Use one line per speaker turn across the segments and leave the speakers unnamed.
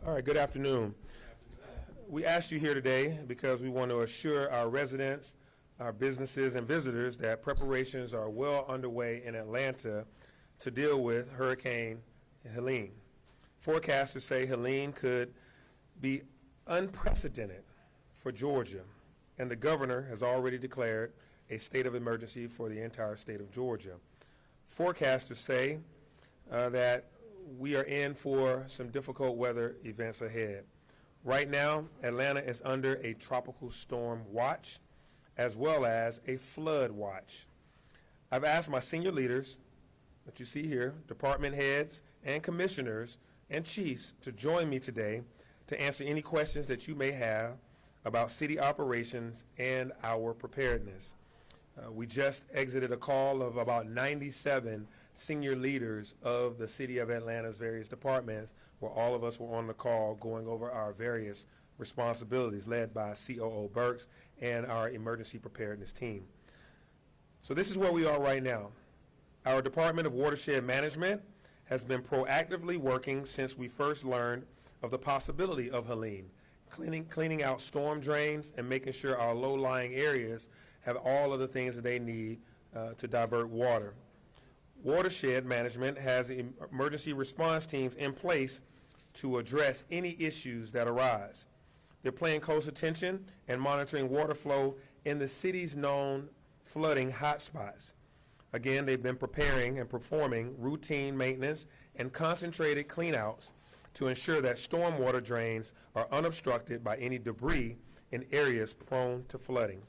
All right, good afternoon. We asked you here today because we want to assure our residents, our businesses, and visitors that preparations are well underway in Atlanta to deal with Hurricane Helene. Forecasters say Helene could be unprecedented for Georgia, and the governor has already declared a state of emergency for the entire state of Georgia. Forecasters say that we are in for some difficult weather events ahead. Right now, Atlanta is under a tropical storm watch as well as a flood watch. I've asked my senior leaders that you see here, department heads and commissioners and chiefs, to join me today to answer any questions that you may have about city operations and our preparedness. We just exited a call of about 97 senior leaders of the City of Atlanta's various departments, where all of us were on the call going over our various responsibilities, led by COO Burks and our emergency preparedness team. So this is where we are right now. Our Department of Watershed Management has been proactively working since we first learned of the possibility of Helene, cleaning out storm drains and making sure our low-lying areas have all of the things that they need to divert water. Watershed Management has emergency response teams in place to address any issues that arise. They're paying close attention and monitoring water flow in the city's known flooding hotspots. Again, they've been preparing and performing routine maintenance and concentrated cleanouts to ensure that stormwater drains are unobstructed by any debris in areas prone to flooding.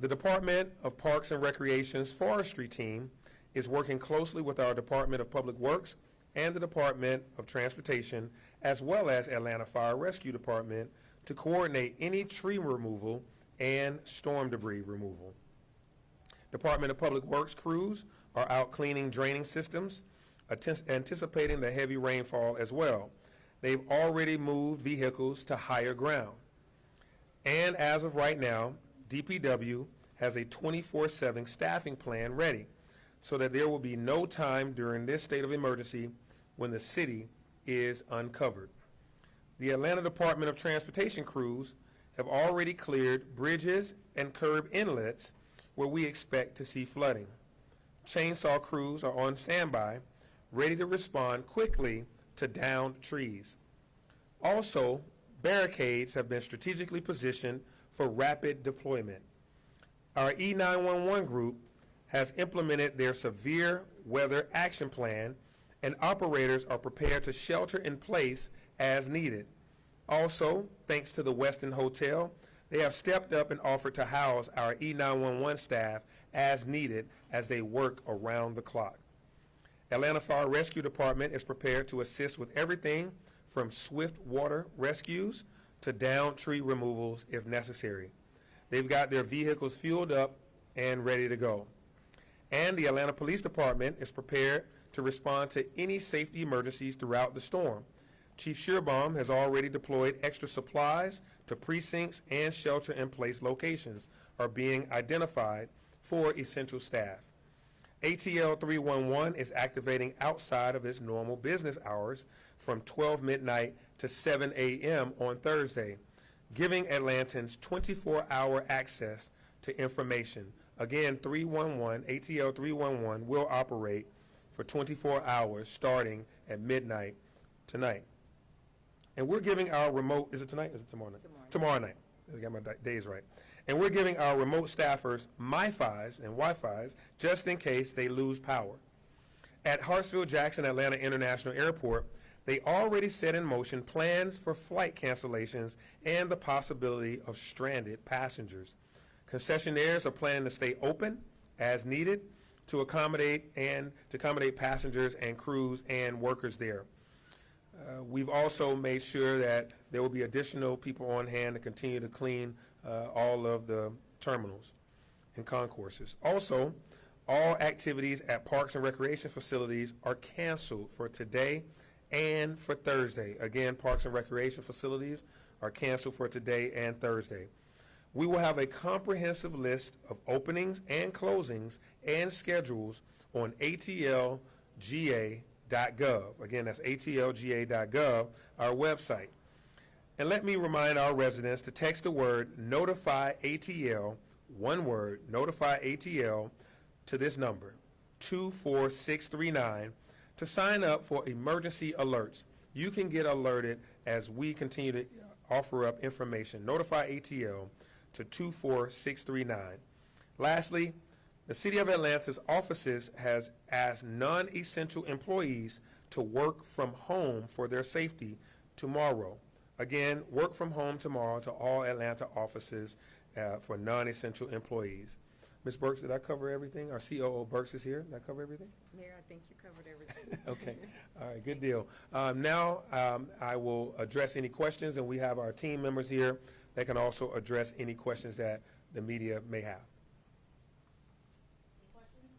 The Department of Parks and Recreation's forestry team is working closely with our Department of Public Works and the Department of Transportation, as well as Atlanta Fire Rescue Department, to coordinate any tree removal and storm debris removal. Department of Public Works crews are out cleaning draining systems, anticipating the heavy rainfall as well. They've already moved vehicles to higher ground. And as of right now, DPW has a 24/7 staffing plan ready so that there will be no time during this state of emergency when the city is uncovered. The Atlanta Department of Transportation crews have already cleared bridges and curb inlets where we expect to see flooding. Chainsaw crews are on standby, ready to respond quickly to downed trees. Also, barricades have been strategically positioned for rapid deployment. Our E911 group has implemented their severe weather action plan, and operators are prepared to shelter in place as needed. Also, thanks to the Westin Hotel, they have stepped up and offered to house our E911 staff as needed as they work around the clock. Atlanta Fire Rescue Department is prepared to assist with everything from swift water rescues to downed tree removals if necessary. They've got their vehicles fueled up and ready to go. And the Atlanta Police Department is prepared to respond to any safety emergencies throughout the storm. Chief Shearbaum has already deployed extra supplies to precincts, and shelter-in-place locations are being identified for essential staff. ATL 311 is activating outside of its normal business hours from 12 midnight to 7 a.m. on Thursday, giving Atlantans 24-hour access to information. Again, ATL 311 will operate for 24 hours starting at midnight tonight. And we're giving our remote, is it tonight or is it tomorrow night? Tomorrow night. I got my days right. And we're giving our remote staffers MiFis and Wi-Fis just in case they lose power. At Hartsfield-Jackson Atlanta International Airport, they already set in motion plans for flight cancellations and the possibility of stranded passengers. Concessionaires are planning to stay open as needed to accommodate passengers and crews and workers there. We've also made sure that there will be additional people on hand to continue to clean all of the terminals and concourses. Also, all activities at parks and recreation facilities are canceled for today and for Thursday. Again, parks and recreation facilities are canceled for today and Thursday. We will have a comprehensive list of openings and closings and schedules on atlga.gov Again, that's atlga.gov, our website. And let me remind our residents to text the word notify ATL, one word, notify ATL, to this number, 24639, to sign up for emergency alerts. You can get alerted as we continue to offer up information. Notify ATL to 24639. Lastly, the City of Atlanta's offices has asked non-essential employees to work from home for their safety tomorrow. Again, work from home tomorrow to all Atlanta offices for non-essential employees. Ms. Burks, did I cover everything? Our COO Burks is here. Did I cover everything?
Mayor, I think you covered everything.
Okay. All right, good deal. Now I will address any questions, and we have our team members here that can also address any questions that the media may have.
Any questions?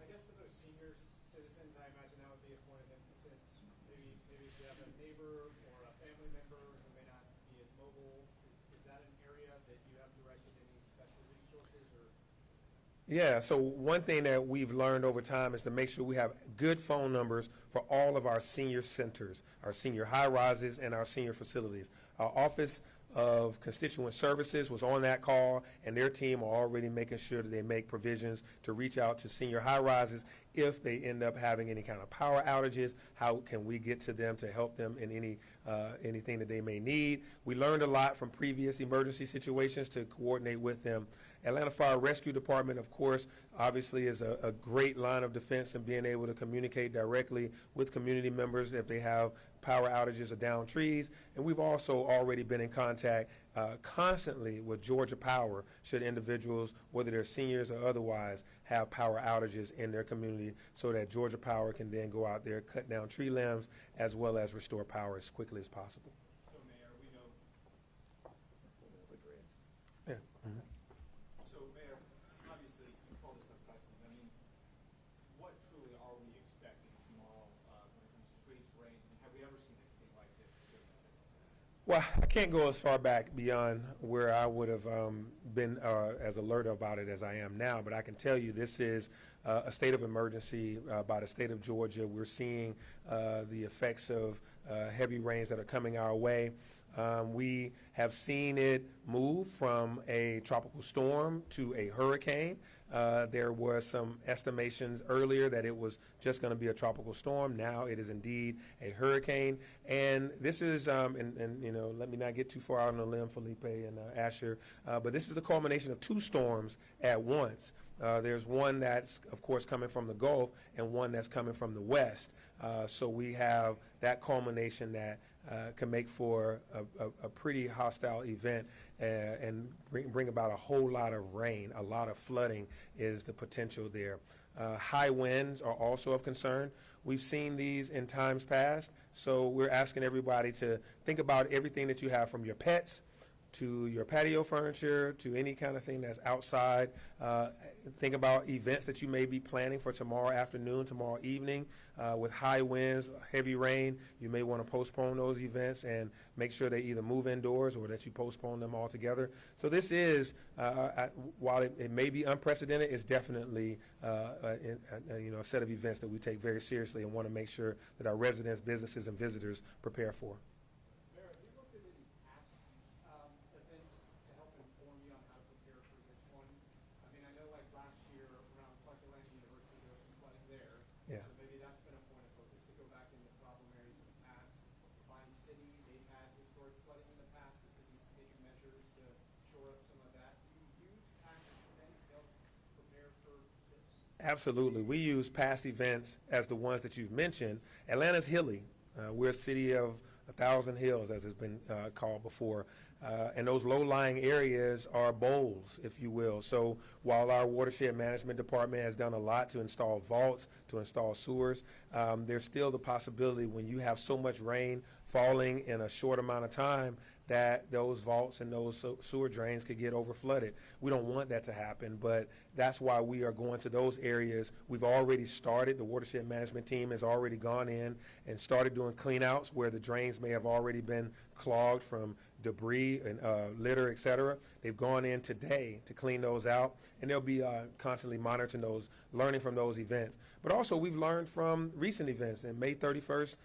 I guess for those senior citizens, I imagine that would be a point of emphasis. Maybe if you have a neighbor or a family member who may not be as mobile, is that an area that you have directed any special resources or?
Yeah, so one thing that we've learned over time is to make sure we have good phone numbers for all of our senior centers, our senior high-rises, and our senior facilities. Our Office of Constituent Services was on that call, and their team are already making sure that they make provisions to reach out to senior high-rises if they end up having any kind of power outages. How can we get to them to help them in anything that they may need? We learned a lot from previous emergency situations to coordinate with them. Atlanta Fire Rescue Department, of course, obviously is a great line of defense in being able to communicate directly with community members if they have power outages or down trees. And we've also already been in contact constantly with Georgia Power should individuals, whether they're seniors or otherwise, have power outages in their community, so that Georgia Power can then go out there, cut down tree limbs, as well as restore power as quickly as possible.
So, Mayor, we know.
Yeah. Mm-hmm.
So, Mayor, obviously, you call this unprecedented. I mean, what truly are we expecting tomorrow when it comes to streets, rains? I mean, have we ever seen anything like this here in the city?
Well, I can't go as far back beyond where I would have been as alert about it as I am now, but I can tell you this is a state of emergency by the state of Georgia. We're seeing the effects of heavy rains that are coming our way. We have seen it move from a tropical storm to a hurricane. There were some estimations earlier that it was just going to be a tropical storm. Now it is indeed a hurricane. And this is, and you know, let me not get too far out on a limb, Felipe and Asher, but this is the culmination of two storms at once. There's one that's, of course, coming from the Gulf and one that's coming from the west. So we have that culmination that can make for a pretty hostile event and bring about a whole lot of rain. A lot of flooding is the potential there. High winds are also of concern. We've seen these in times past, so we're asking everybody to think about everything that you have, from your pets to your patio furniture, to any kind of thing that's outside. Think about events that you may be planning for tomorrow afternoon, tomorrow evening. With high winds, heavy rain, you may want to postpone those events and make sure they either move indoors or that you postpone them altogether. So this is, while it may be unprecedented, it's definitely a set of events that we take very seriously and want to make sure that our residents, businesses, and visitors prepare for.
Mayor, have you looked at any past events to help inform you on how to prepare for this one? I mean, I know like last year around Clark-Atlanta University, there was some flooding there.
Yeah.
So maybe that's been a point of focus to go back into problem areas in the past. Vine City, they've had historic flooding in the past. The city's taken measures to shore up some of that. Do you use past events to help prepare for this?
Absolutely. We use past events as the ones that you've mentioned. Atlanta's hilly. We're a city of 1,000 hills, as it's been called before. And those low-lying areas are bowls, if you will. So while our watershed management department has done a lot to install vaults, to install sewers, there's still the possibility, when you have so much rain falling in a short amount of time, that those vaults and those sewer drains could get over flooded. We don't want that to happen, but that's why we are going to those areas. We've already started. The watershed management team has already gone in and started doing cleanouts where the drains may have already been clogged from debris and litter, et cetera. They've gone in today to clean those out, and they'll be constantly monitoring those, learning from those events. But also, we've learned from recent events. And May 31st,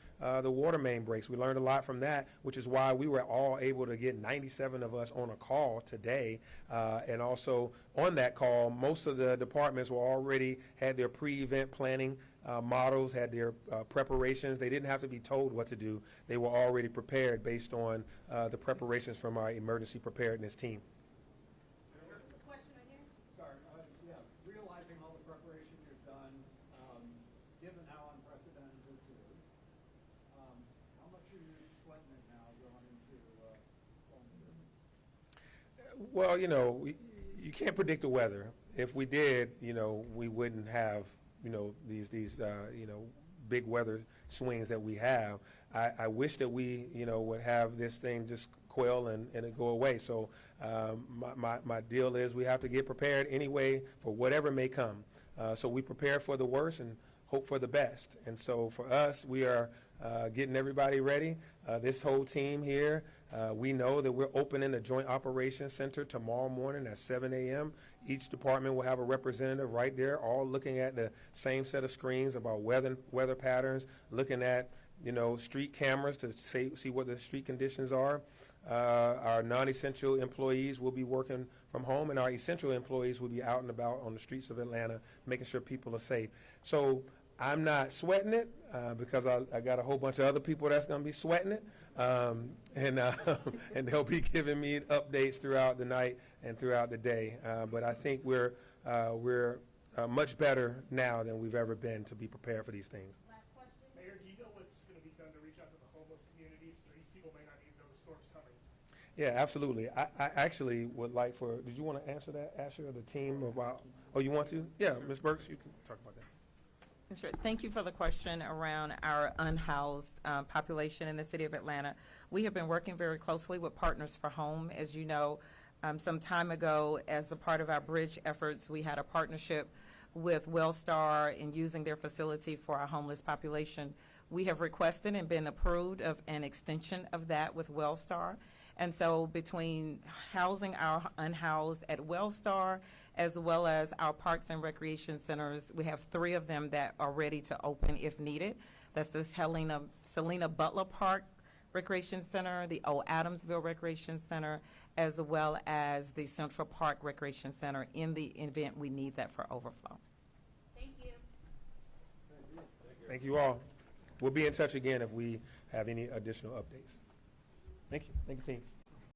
the water main breaks. We learned a lot from that, which is why we were all able to get 97 of us on a call today. And also, on that call, most of the departments were already had their pre-event planning models, had their preparations. They didn't have to be told what to do. They were already prepared based on the preparations from our emergency preparedness team.
Question right here?
Sorry, yeah, realizing all the preparation you've done, given how unprecedented this is, how much are you sweating it now going into fall winter?
Well, you know, you can't predict the weather. If we did, you know, we wouldn't have, you know, these you know, big weather swings that we have. I wish that we, you know, would have this thing just quell and it go away. So my deal is we have to get prepared anyway for whatever may come. So we prepare for the worst and hope for the best. And so for us, we are getting everybody ready. This whole team here, we know that we're opening the Joint Operations Center tomorrow morning at 7 a.m. Each department will have a representative right there, all looking at the same set of screens about weather patterns, looking at, you know, street cameras to see what the street conditions are. Our non-essential employees will be working from home, and our essential employees will be out and about on the streets of Atlanta, making sure people are safe. So I'm not sweating it because I got a whole bunch of other people that's going to be sweating it, and they'll be giving me updates throughout the night and throughout the day. But I think we're much better now than we've ever been to be prepared for these things.
Last question?
Mayor, do you know what's going to be done to reach out to the homeless communities so these people may not even know the storm's coming?
Yeah, absolutely. I actually would like for, did you want to answer that, Asher, or the team about, oh, you want to? Yeah, Ms. Burks, you can talk about that.
Sure. Thank you for the question around our unhoused population in the city of Atlanta. We have been working very closely with Partners for Home. As you know, some time ago, as a part of our bridge efforts, we had a partnership with Wellstar in using their facility for our homeless population. We have requested and been approved of an extension of that with Wellstar. And so between housing our unhoused at Wellstar as well as our parks and recreation centers, we have 3 of them that are ready to open if needed. That's the Selena Butler Park Recreation Center, the Old Adamsville Recreation Center, as well as the Central Park Recreation Center in the event we need that for overflow.
Thank you.
Thank you all. We'll be in touch again if we have any additional updates. Thank you. Thank you, team.